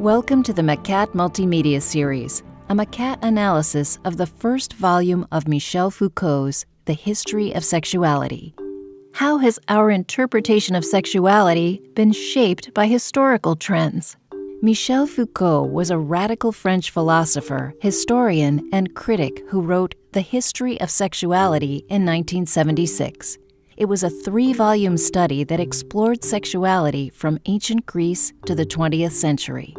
Welcome to the Macat Multimedia Series, a Macat analysis of the first volume of Michel Foucault's The History of Sexuality. How has our interpretation of sexuality been shaped by historical trends? Michel Foucault was a radical French philosopher, historian, and critic who wrote The History of Sexuality in 1976. It was a 3-volume study that explored sexuality from ancient Greece to the 20th century.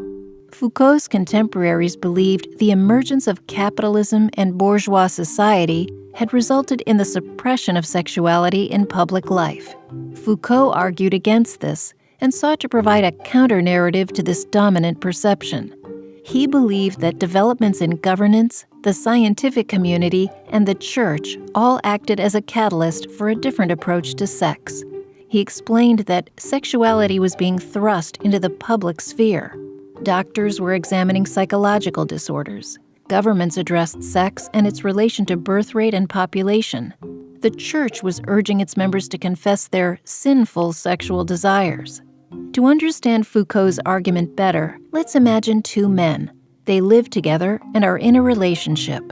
Foucault's contemporaries believed the emergence of capitalism and bourgeois society had resulted in the suppression of sexuality in public life. Foucault argued against this and sought to provide a counter-narrative to this dominant perception. He believed that developments in governance, the scientific community, and the church all acted as a catalyst for a different approach to sex. He explained that sexuality was being thrust into the public sphere. Doctors were examining psychological disorders. Governments addressed sex and its relation to birth rate and population. The church was urging its members to confess their sinful sexual desires. To understand Foucault's argument better, let's imagine 2 men. They live together and are in a relationship.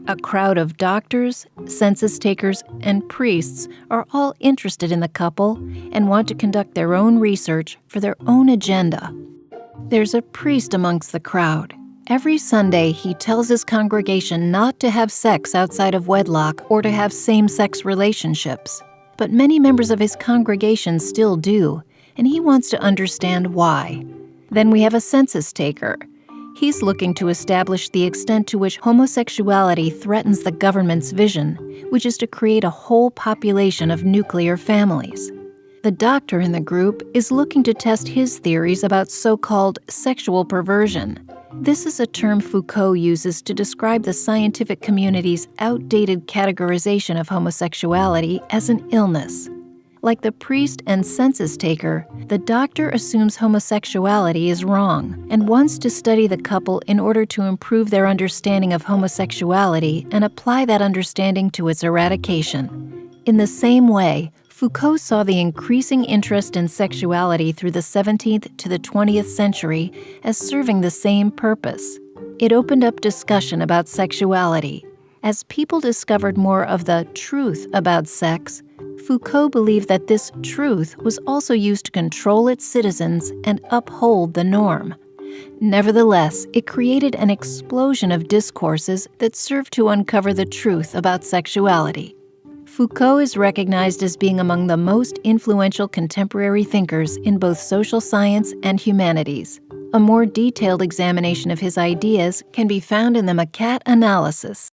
A crowd of doctors, census takers, and priests are all interested in the couple and want to conduct their own research for their own agenda. There's a priest amongst the crowd. Every Sunday, he tells his congregation not to have sex outside of wedlock or to have same-sex relationships. But many members of his congregation still do, and he wants to understand why. Then we have a census taker. He's looking to establish the extent to which homosexuality threatens the government's vision, which is to create a whole population of nuclear families. The doctor in the group is looking to test his theories about so-called sexual perversion. This is a term Foucault uses to describe the scientific community's outdated categorization of homosexuality as an illness. Like the priest and census taker, the doctor assumes homosexuality is wrong and wants to study the couple in order to improve their understanding of homosexuality and apply that understanding to its eradication. In the same way, Foucault saw the increasing interest in sexuality through the 17th to the 20th century as serving the same purpose. It opened up discussion about sexuality. As people discovered more of the truth about sex, Foucault believed that this truth was also used to control its citizens and uphold the norm. Nevertheless, it created an explosion of discourses that served to uncover the truth about sexuality. Foucault is recognized as being among the most influential contemporary thinkers in both social science and humanities. A more detailed examination of his ideas can be found in the Macat analysis.